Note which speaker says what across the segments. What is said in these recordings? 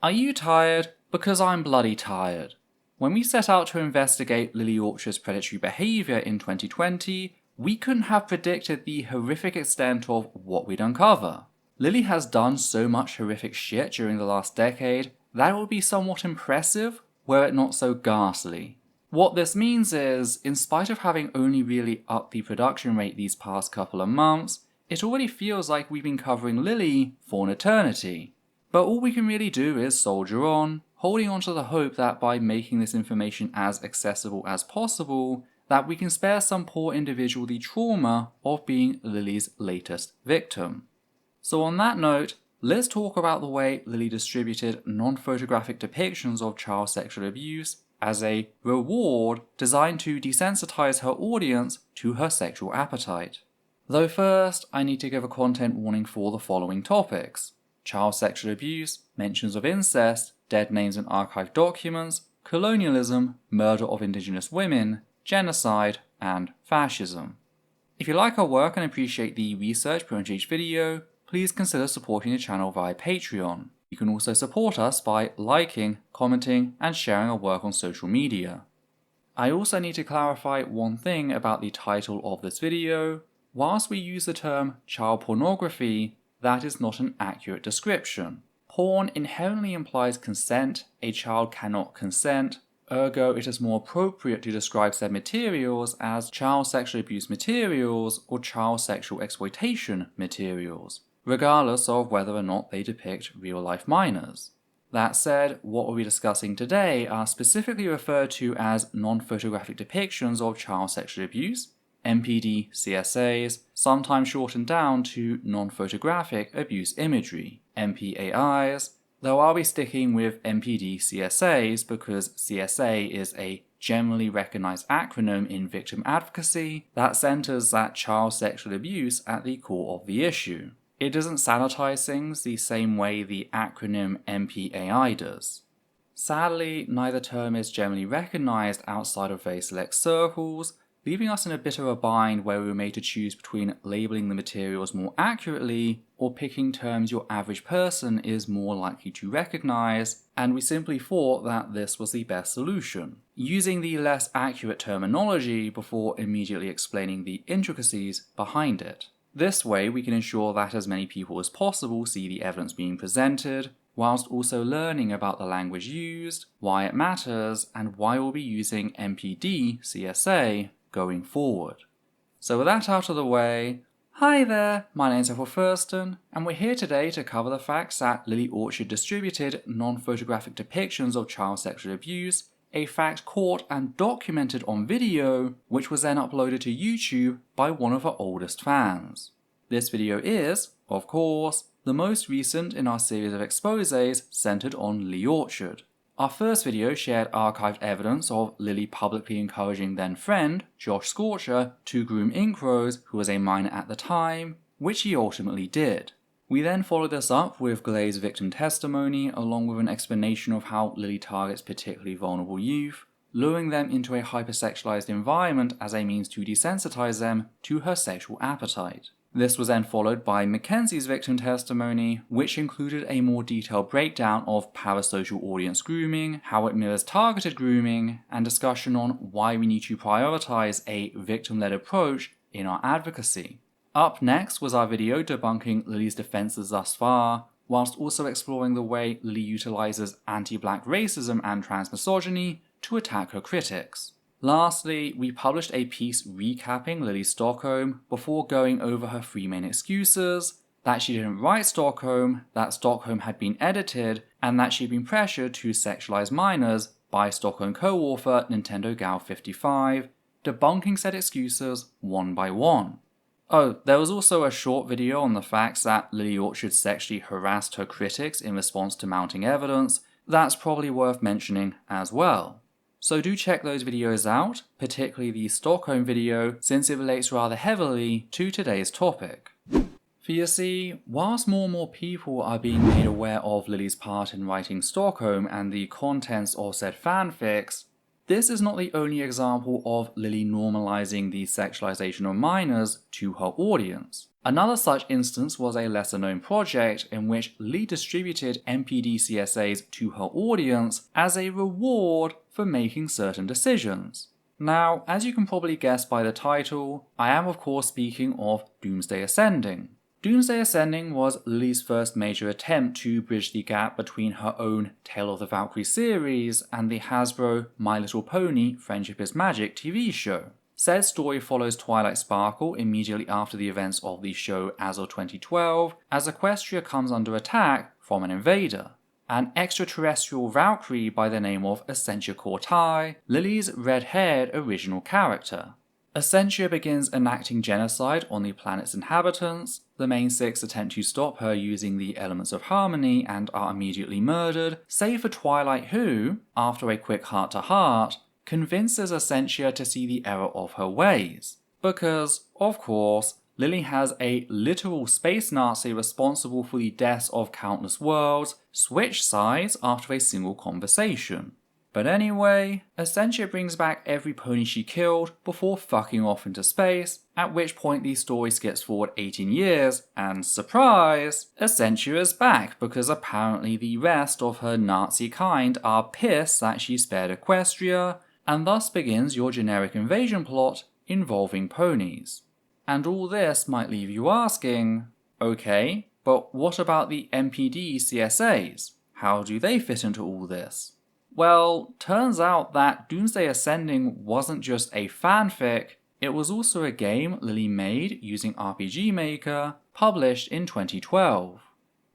Speaker 1: Are you tired? Because I'm bloody tired. When we set out to investigate Lily Orchard's predatory behaviour in 2020, we couldn't have predicted the horrific extent of what we'd uncover. Lily has done so much horrific shit during the last decade that it would be somewhat impressive were it not so ghastly. What this means is, in spite of having only really upped the production rate these past couple of months, it already feels like we've been covering Lily for an eternity. But all we can really do is soldier on, holding on to the hope that by making this information as accessible as possible, that we can spare some poor individual the trauma of being Lily's latest victim. So on that note, let's talk about the way Lily distributed non-photographic depictions of child sexual abuse as a reward designed to desensitize her audience to her sexual appetite. Though first, I need to give a content warning for the following topics: child sexual abuse, mentions of incest, dead names in archived documents, colonialism, murder of indigenous women, genocide, and fascism. If you like our work and appreciate the research put into each video, please consider supporting the channel via Patreon. You can also support us by liking, commenting, and sharing our work on social media. I also need to clarify one thing about the title of this video. Whilst we use the term child pornography, that is not an accurate description. Porn inherently implies consent, a child cannot consent, ergo it is more appropriate to describe said materials as child sexual abuse materials or child sexual exploitation materials, regardless of whether or not they depict real-life minors. That said, what we'll be discussing today are specifically referred to as non-photographic depictions of child sexual abuse, NPDCSAs, sometimes shortened down to non-photographic abuse imagery, NPAIs, though I'll be sticking with NPDCSAs because CSA is a generally recognized acronym in victim advocacy that centers that child sexual abuse at the core of the issue. It doesn't sanitize things the same way the acronym NPAI does. Sadly, neither term is generally recognized outside of very select circles, leaving us in a bit of a bind where we were made to choose between labeling the materials more accurately or picking terms your average person is more likely to recognize, and we simply thought that this was the best solution, using the less accurate terminology before immediately explaining the intricacies behind it. This way we can ensure that as many people as possible see the evidence being presented, whilst also learning about the language used, why it matters, and why we'll be using NPDCSA going forward. So with that out of the way, hi there, my name's Ethel Thurston, and we're here today to cover the facts that Lily Orchard distributed non-photographic depictions of child sexual abuse, a fact caught and documented on video, which was then uploaded to YouTube by one of her oldest fans. This video is, of course, the most recent in our series of exposés centered on Lily Orchard. Our first video shared archived evidence of Lily publicly encouraging then-friend, Josh Scorcher, to groom Incrose, who was a minor at the time, which he ultimately did. We then followed this up with Glay's victim testimony, along with an explanation of how Lily targets particularly vulnerable youth, luring them into a hypersexualized environment as a means to desensitize them to her sexual appetite. This was then followed by Mackenzie's victim testimony, which included a more detailed breakdown of parasocial audience grooming, how it mirrors targeted grooming, and discussion on why we need to prioritize a victim-led approach in our advocacy. Up next was our video debunking Lily's defenses thus far, whilst also exploring the way Lily utilizes anti-black racism and transmisogyny to attack her critics. Lastly, we published a piece recapping Lily Stockholm before going over her three main excuses: that she didn't write Stockholm, that Stockholm had been edited, and that she'd been pressured to sexualize minors by Stockholm co-author Nintendo Gal 55, debunking said excuses one by one. Oh, there was also a short video on the facts that Lily Orchard sexually harassed her critics in response to mounting evidence. That's probably worth mentioning as well. So do check those videos out, particularly the Stockholm video, since it relates rather heavily to today's topic. For you see, whilst more and more people are being made aware of Lily's part in writing Stockholm and the contents of said fanfics, this is not the only example of Lily normalizing the sexualization of minors to her audience. Another such instance was a lesser known project in which Lily distributed NPDCSAs to her audience as a reward for making certain decisions. Now, as you can probably guess by the title, I am of course speaking of Doomsday Ascending. Doomsday Ascending was Lily's first major attempt to bridge the gap between her own Tale of the Valkyrie series and the Hasbro My Little Pony Friendship is Magic TV show. Said story follows Twilight Sparkle immediately after the events of the show as of 2012, as Equestria comes under attack from an invader. An extraterrestrial Valkyrie by the name of Essentia Cortai, Lily's red-haired original character. Essentia begins enacting genocide on the planet's inhabitants. The main six attempt to stop her using the elements of harmony and are immediately murdered, save for Twilight who, after a quick heart-to-heart, convinces Essentia to see the error of her ways. Because, of course, Lily has a literal space Nazi responsible for the deaths of countless worlds switch sides after a single conversation. But anyway, Essentia brings back every pony she killed before fucking off into space, at which point the story skips forward 18 years, and surprise, Essentia is back because apparently the rest of her Nazi kind are pissed that she spared Equestria, and thus begins your generic invasion plot involving ponies. And all this might leave you asking, okay, but what about the NPDCSAs? How do they fit into all this? Well, turns out that Doomsday Ascending wasn't just a fanfic, it was also a game Lily made using RPG Maker, published in 2012.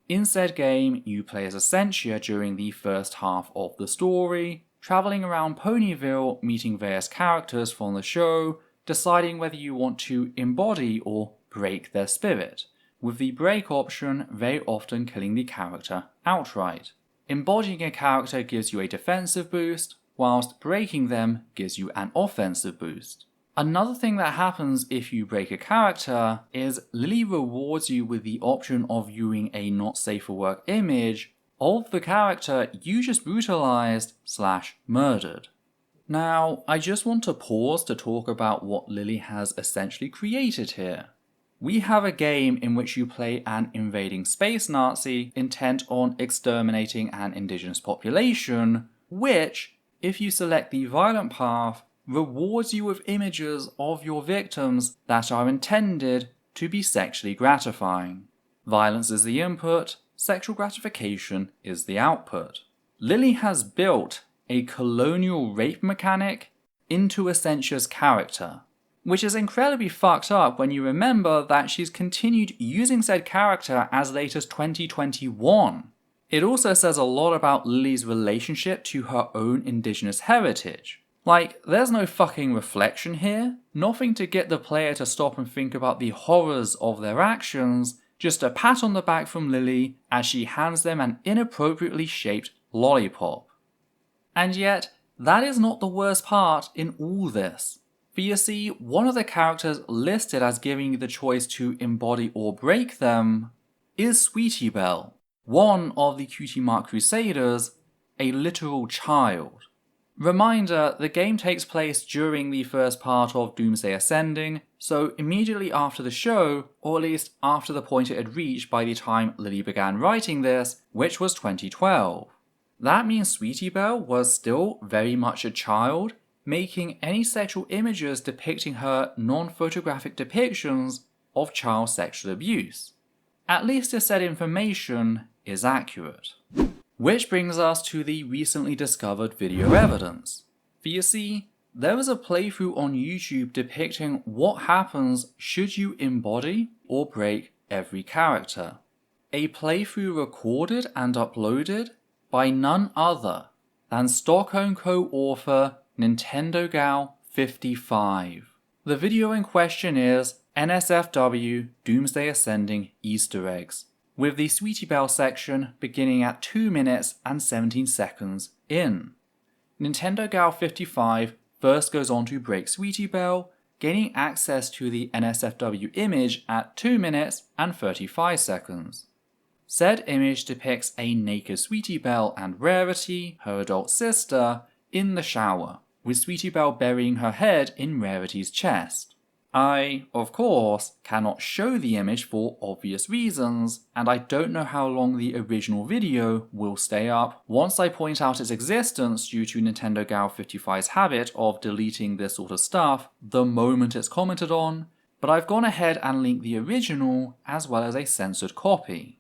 Speaker 1: In said game, you play as Essentia during the first half of the story, travelling around Ponyville, meeting various characters from the show, deciding whether you want to embody or break their spirit, with the break option very often killing the character outright. Embodying a character gives you a defensive boost, whilst breaking them gives you an offensive boost. Another thing that happens if you break a character is Lily rewards you with the option of viewing a not safe for work image of the character you just brutalized/murdered. Now, I just want to pause to talk about what Lily has essentially created here. We have a game in which you play an invading space Nazi intent on exterminating an indigenous population, which, if you select the violent path, rewards you with images of your victims that are intended to be sexually gratifying. Violence is the input, sexual gratification is the output. Lily has built a colonial rape mechanic into Essentia's character, which is incredibly fucked up when you remember that she's continued using said character as late as 2021. It also says a lot about Lily's relationship to her own indigenous heritage. Like, there's no fucking reflection here, nothing to get the player to stop and think about the horrors of their actions, just a pat on the back from Lily as she hands them an inappropriately shaped lollipop. And yet, that is not the worst part in all this. For you see, one of the characters listed as giving you the choice to embody or break them is Sweetie Belle, one of the Cutie Mark Crusaders, a literal child. Reminder, the game takes place during the first part of Doomsday Ascending, so immediately after the show, or at least after the point it had reached by the time Lily began writing this, which was 2012. That means Sweetie Belle was still very much a child, making any sexual images depicting her non-photographic depictions of child sexual abuse. At least if said information is accurate. Which brings us to the recently discovered video evidence. For you see, there is a playthrough on YouTube depicting what happens should you embody or break every character. A playthrough recorded and uploaded by none other than Stockholm co-author Nintendo Gal 55. The video in question is NSFW Doomsday Ascending Easter Eggs, with the Sweetie Belle section beginning at 2 minutes and 17 seconds in. Nintendo Gal 55 first goes on to break Sweetie Belle, gaining access to the NSFW image at 2 minutes and 35 seconds. Said image depicts a naked Sweetie Belle and Rarity, her adult sister, in the shower, with Sweetie Belle burying her head in Rarity's chest. I, of course, cannot show the image for obvious reasons, and I don't know how long the original video will stay up once I point out its existence due to Nintendo Gal 55's habit of deleting this sort of stuff the moment it's commented on, but I've gone ahead and linked the original as well as a censored copy.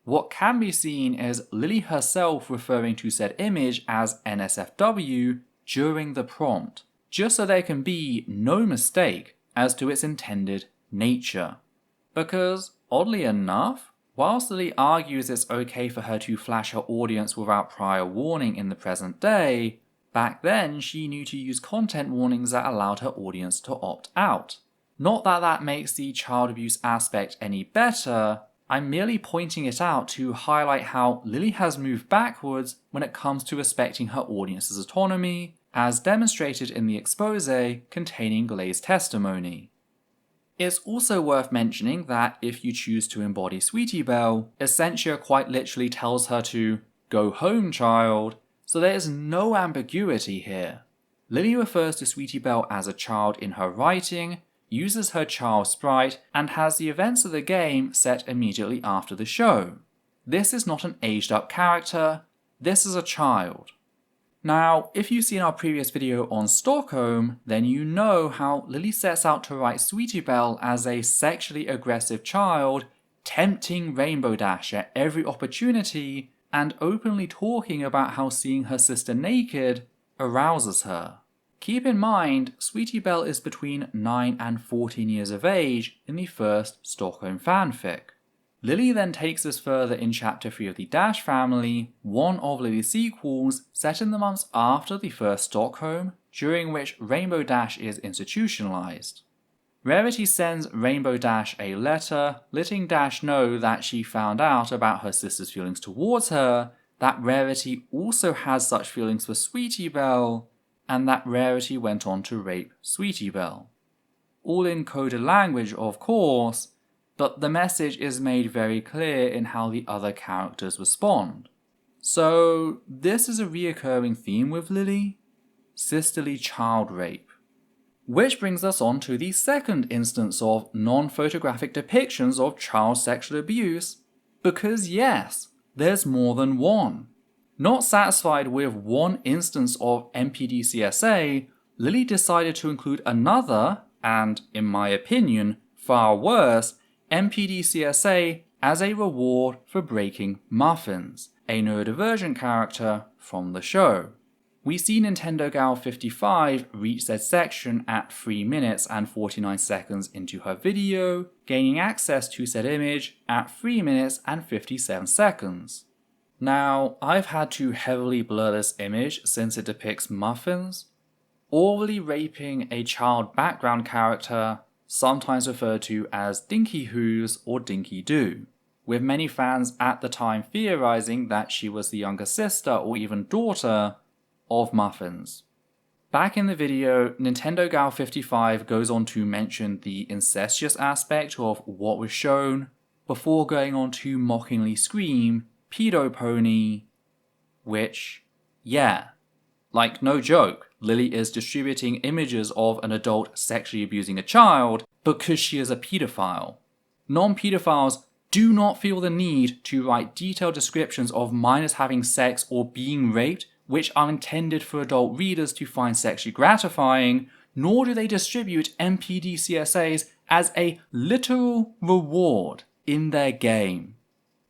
Speaker 1: What can be seen is Lily herself referring to said image as NSFW during the prompt, just so there can be no mistake as to its intended nature. Because, oddly enough, whilst Lily argues it's okay for her to flash her audience without prior warning in the present day, back then she knew to use content warnings that allowed her audience to opt out. Not that that makes the child abuse aspect any better, I'm merely pointing it out to highlight how Lily has moved backwards when it comes to respecting her audience's autonomy, as demonstrated in the expose containing Glay's testimony. It's also worth mentioning that if you choose to embody Sweetie Belle, Essentia quite literally tells her to "go home, child," so there is no ambiguity here. Lily refers to Sweetie Belle as a child in her writing, uses her child sprite, and has the events of the game set immediately after the show. This is not an aged up character, this is a child. Now, if you've seen our previous video on Stockholm, then you know how Lily sets out to write Sweetie Belle as a sexually aggressive child, tempting Rainbow Dash at every opportunity, and openly talking about how seeing her sister naked arouses her. Keep in mind, Sweetie Belle is between 9 and 14 years of age in the first Stockholm fanfic. Lily then takes this further in Chapter 3 of the Dash family, one of Lily's sequels set in the months after the first Stockholm, during which Rainbow Dash is institutionalized. Rarity sends Rainbow Dash a letter, letting Dash know that she found out about her sister's feelings towards her, that Rarity also has such feelings for Sweetie Belle, and that Rarity went on to rape Sweetie Belle. All in coded language, of course, but the message is made very clear in how the other characters respond. So, this is a reoccurring theme with Lily: sisterly child rape. Which brings us on to the second instance of non-photographic depictions of child sexual abuse, because yes, there's more than one. Not satisfied with one instance of NPDCSA, Lily decided to include another, and in my opinion, far worse, NPDCSA as a reward for breaking Muffins, a neurodivergent character from the show. We see Nintendo Gal 55 reach said section at 3 minutes and 49 seconds into her video, gaining access to said image at 3 minutes and 57 seconds. Now, I've had to heavily blur this image since it depicts Muffins, orally raping a child background character, sometimes referred to as Dinky Who's or Dinky Doo, with many fans at the time theorizing that she was the younger sister or even daughter of Muffins. Back in the video, Nintendo Gal 55 goes on to mention the incestuous aspect of what was shown, before going on to mockingly scream, "Pedo pony," which, yeah, like no joke, Lily is distributing images of an adult sexually abusing a child because she is a pedophile. Non-pedophiles do not feel the need to write detailed descriptions of minors having sex or being raped, which are intended for adult readers to find sexually gratifying, nor do they distribute NPDCSAs as a literal reward in their game.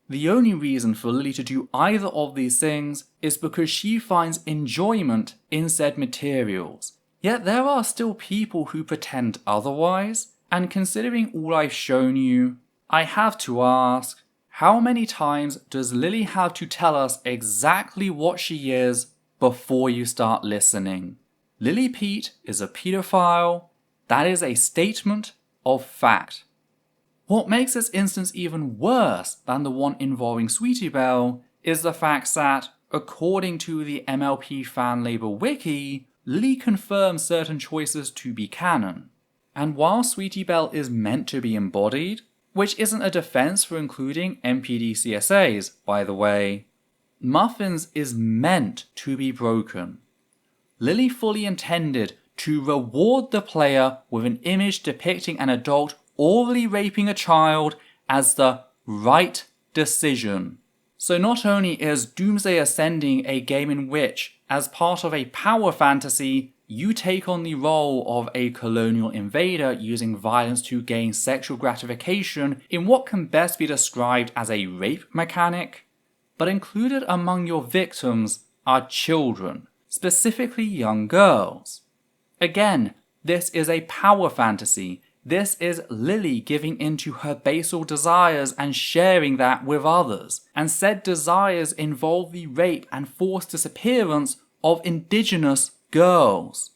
Speaker 1: The only reason for Lily to do either of these things is because she finds enjoyment in said materials. Yet there are still people who pretend otherwise, and considering all I've shown you, I have to ask, how many times does Lily have to tell us exactly what she is before you start listening? Lily Pete is a pedophile. That is a statement of fact. What makes this instance even worse than the one involving Sweetie Belle is the fact that, according to the MLP fan label wiki, Lily confirms certain choices to be canon. And while Sweetie Belle is meant to be embodied, which isn't a defense for including NPDCSAs, by the way, Muffins is meant to be broken. Lily fully intended to reward the player with an image depicting an adult orally raping a child as the right decision. So not only is Doomsday Ascending a game in which, as part of a power fantasy, you take on the role of a colonial invader using violence to gain sexual gratification in what can best be described as a rape mechanic, but included among your victims are children, specifically young girls. Again, this is a power fantasy. This is Lily giving into her basal desires and sharing that with others, and said desires involve the rape and forced disappearance of indigenous girls.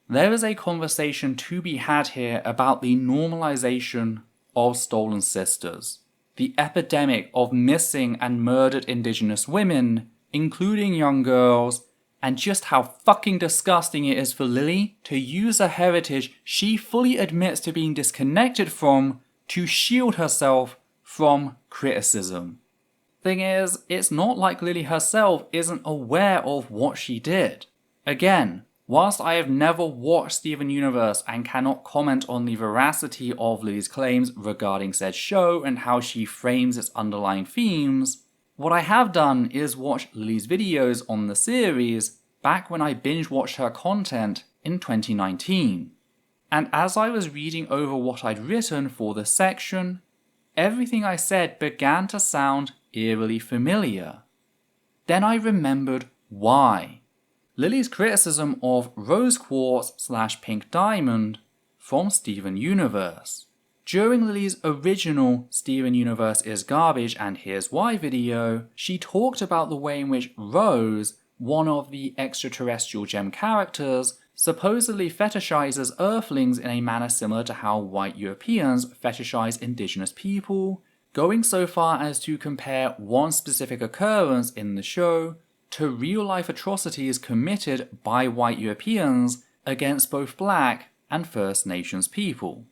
Speaker 1: There is a conversation to be had here about the normalization of stolen sisters, the epidemic of missing and murdered indigenous women, including young girls, and just how fucking disgusting it is for Lily to use a heritage she fully admits to being disconnected from to shield herself from criticism. Thing is, it's not like Lily herself isn't aware of what she did. Again, whilst I have never watched Steven Universe and cannot comment on the veracity of Lily's claims regarding said show and how she frames its underlying themes, what I have done is watch Lily's videos on the series back when I binge-watched her content in 2019. And as I was reading over what I'd written for this section, everything I said began to sound eerily familiar. Then I remembered why. Lily's criticism of Rose Quartz/Pink Diamond from Steven Universe. During Lily's original Steven Universe is Garbage and Here's Why video, she talked about the way in which Rose, one of the extraterrestrial gem characters, supposedly fetishizes Earthlings in a manner similar to how white Europeans fetishize indigenous people, going so far as to compare one specific occurrence in the show to real-life atrocities committed by white Europeans against both Black and First Nations people.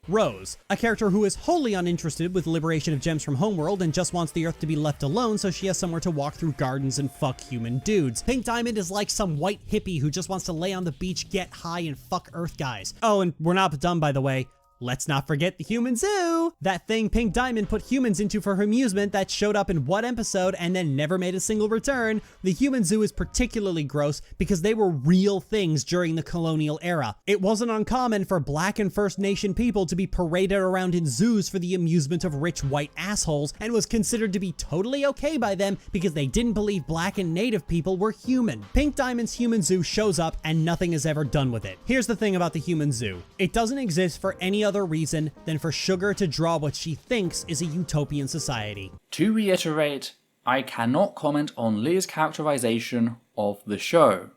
Speaker 2: Rose, a character who is wholly uninterested with liberation of gems from Homeworld and just wants the Earth to be left alone so she has somewhere to walk through gardens and fuck human dudes. Pink Diamond is like some white hippie who just wants to lay on the beach, get high, and fuck Earth guys. Oh, and we're not done, by the way. Let's not forget the human zoo! That thing Pink Diamond put humans into for her amusement that showed up in one episode and then never made a single return. The human zoo is particularly gross because they were real things during the colonial era. It wasn't uncommon for Black and First Nation people to be paraded around in zoos for the amusement of rich white assholes, and was considered to be totally okay by them because they didn't believe Black and Native people were human. Pink Diamond's human zoo shows up and nothing is ever done with it. Here's the thing about the human zoo. It doesn't exist for any other reason than for Sugar to draw what she thinks is a utopian society.
Speaker 1: To reiterate, I cannot comment on Lily's characterization of the show.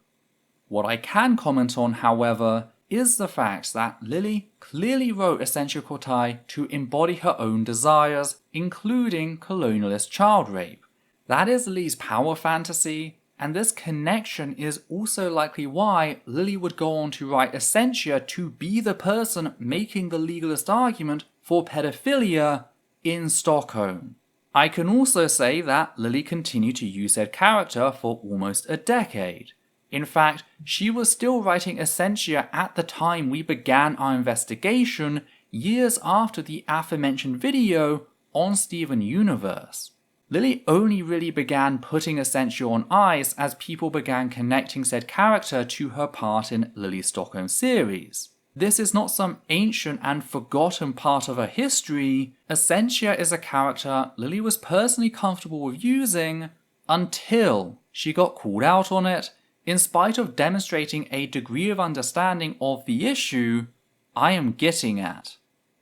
Speaker 1: What I can comment on, however, is the fact that Lily clearly wrote Essentia Cortai to embody her own desires, including colonialist child rape. That is Lily's power fantasy, and this connection is also likely why Lily would go on to write Essentia to be the person making the legalist argument for pedophilia in Stockholm. I can also say that Lily continued to use said character for almost a decade. In fact, she was still writing Essentia at the time we began our investigation, years after the aforementioned video on Steven Universe. Lily only really began putting Essentia on ice as people began connecting said character to her part in Lily's Stockholm series. This is not some ancient and forgotten part of her history. Essentia is a character Lily was personally comfortable with using until she got called out on it, in spite of demonstrating a degree of understanding of the issue I am getting at.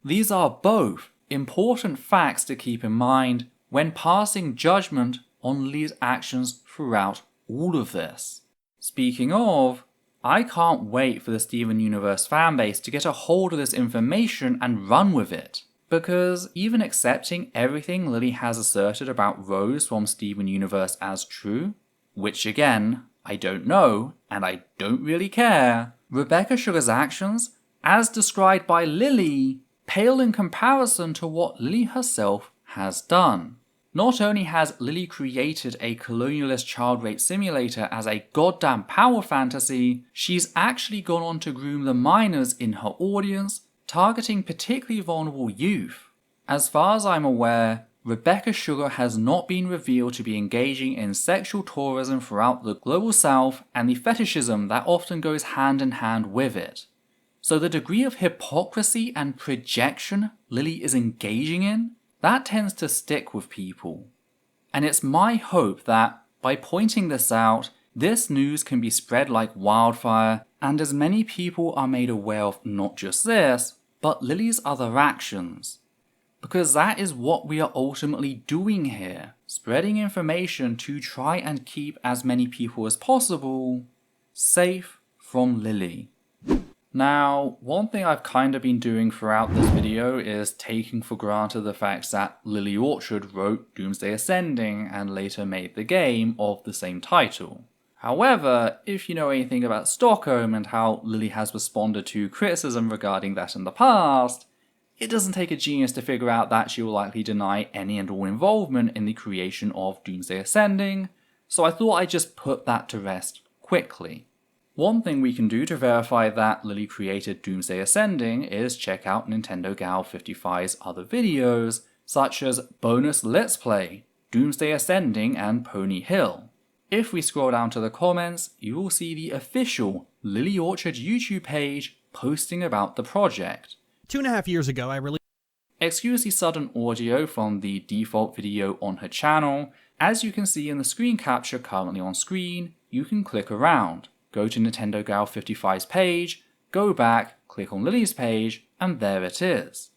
Speaker 1: These are both important facts to keep in mind when passing judgment on Lily's actions throughout all of this. Speaking of, I can't wait for the Steven Universe fanbase to get a hold of this information and run with it, because even accepting everything Lily has asserted about Rose from Steven Universe as true, which again, I don't know, and I don't really care, Rebecca Sugar's actions, as described by Lily, pale in comparison to what Lily herself has done. Not only has Lily created a colonialist child rape simulator as a goddamn power fantasy, she's actually gone on to groom the minors in her audience, targeting particularly vulnerable youth. As far as I'm aware, Rebecca Sugar has not been revealed to be engaging in sexual tourism throughout the global south and the fetishism that often goes hand in hand with it. So the degree of hypocrisy and projection Lily is engaging in, that tends to stick with people. And it's my hope that, by pointing this out, this news can be spread like wildfire, and as many people are made aware of not just this, but Lily's other actions. Because that is what we are ultimately doing here, spreading information to try and keep as many people as possible safe from Lily. Now, one thing I've kind of been doing throughout this video is taking for granted the fact that Lily Orchard wrote Doomsday Ascending and later made the game of the same title. However, if you know anything about Stockholm and how Lily has responded to criticism regarding that in the past, it doesn't take a genius to figure out that she will likely deny any and all involvement in the creation of Doomsday Ascending, so I thought I'd just put that to rest quickly. One thing we can do to verify that Lily created Doomsday Ascending is check out Nintendo Gal 55's other videos, such as Bonus Let's Play, Doomsday Ascending and Pony Hill. If we scroll down to the comments, you will see the official Lily Orchard YouTube page posting about the project.
Speaker 2: 2.5 years ago, I released.
Speaker 1: Excuse the sudden audio from the default video on her channel. As you can see in the screen capture currently on screen, you can click around. Go to Nintendo Gal 55's page, go back, click on Lily's page, and there it is.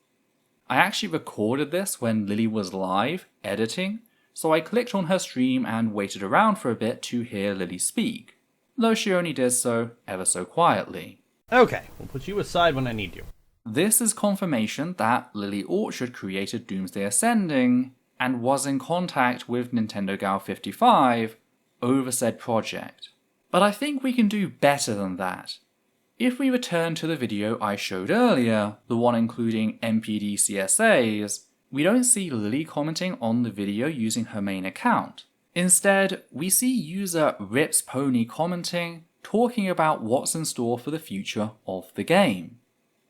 Speaker 1: I actually recorded this when Lily was live, editing, so I clicked on her stream and waited around for a bit to hear Lily speak, though she only did so ever so quietly.
Speaker 3: Okay, we'll put you aside when I need you.
Speaker 1: This is confirmation that Lily Orchard created Doomsday Ascending and was in contact with Nintendo Gal 55 over said project. But I think we can do better than that. If we return to the video I showed earlier, the one including NPDCSAs, we don't see Lily commenting on the video using her main account. Instead, we see user RipsPony commenting, talking about what's in store for the future of the game.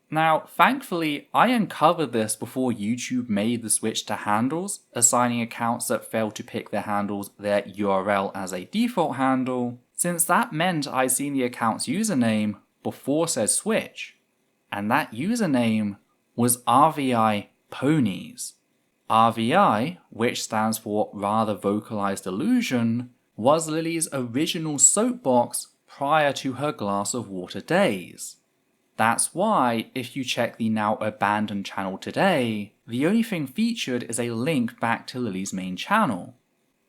Speaker 1: Now, thankfully, I uncovered this before YouTube made the switch to handles, assigning accounts that failed to pick their handles their URL as a default handle, since that meant I'd seen the account's username before said switch, and that username was RVI Ponies. RVI, which stands for Rather Vocalized Illusion, was Lily's original soapbox prior to her glass of water days. That's why, if you check the now abandoned channel today, the only thing featured is a link back to Lily's main channel.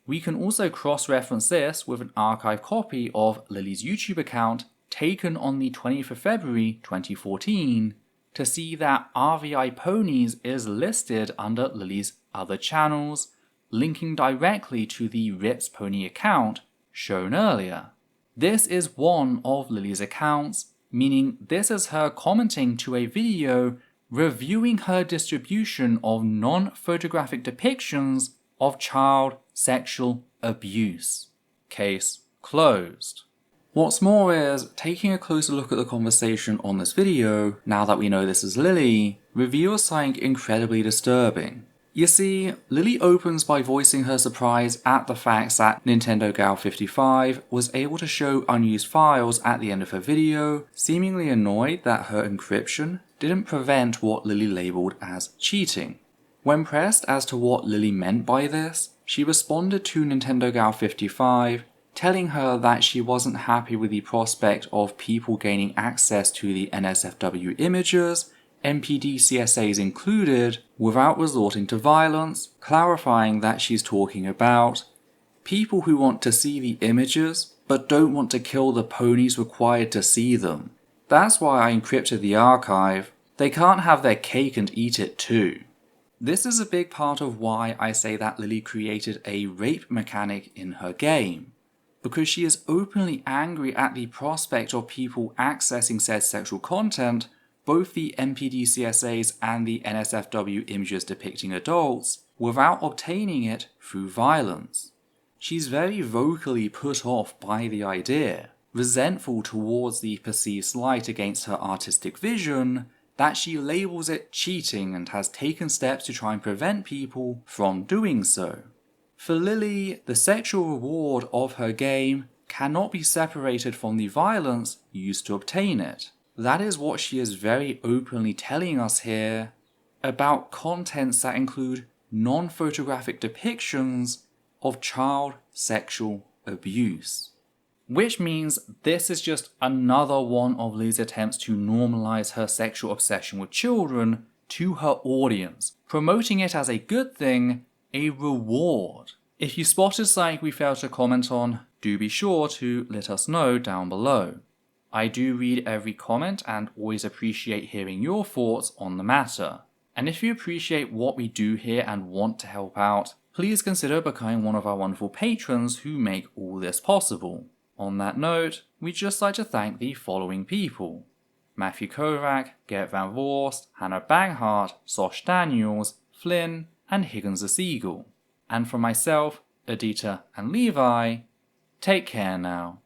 Speaker 1: We can also cross-reference this with an archive copy of Lily's YouTube account taken on the 20th of February 2014 to see that RVI Ponies is listed under Lily's other channels, linking directly to the RipsPony account shown earlier. This is one of Lily's accounts, meaning this is her commenting to a video reviewing her distribution of non-photographic depictions of child sexual abuse. Case closed. What's more is, taking a closer look at the conversation on this video, now that we know this is Lily, reveals something incredibly disturbing. You see, Lily opens by voicing her surprise at the fact that Nintendo Gal 55 was able to show unused files at the end of her video, seemingly annoyed that her encryption didn't prevent what Lily labelled as cheating. When pressed as to what Lily meant by this, she responded to Nintendo Gal 55, telling her that she wasn't happy with the prospect of people gaining access to the NSFW images, NPDCSAs included, without resorting to violence, clarifying that she's talking about people who want to see the images but don't want to kill the ponies required to see them. That's why I encrypted the archive. They can't have their cake and eat it too. This is a big part of why I say that Lily created a rape mechanic in her game, because she is openly angry at the prospect of people accessing said sexual content, both the NPDCSAs and the NSFW images depicting adults, without obtaining it through violence. She's very vocally put off by the idea, resentful towards the perceived slight against her artistic vision, that she labels it cheating and has taken steps to try and prevent people from doing so. For Lily, the sexual reward of her game cannot be separated from the violence used to obtain it. That is what she is very openly telling us here about contents that include non-photographic depictions of child sexual abuse. Which means this is just another one of Lily's attempts to normalize her sexual obsession with children to her audience, promoting it as a good thing, a reward. If you spotted something we failed to comment on, do be sure to let us know down below. I do read every comment and always appreciate hearing your thoughts on the matter. And if you appreciate what we do here and want to help out, please consider becoming one of our wonderful patrons who make all this possible. On that note, we'd just like to thank the following people: Matthew Kovac, Gert Van Vorst, Hannah Banghart, Sosh Daniels, Flynn, and Higgins the Seagull. And for myself, Adita, and Levi, take care now.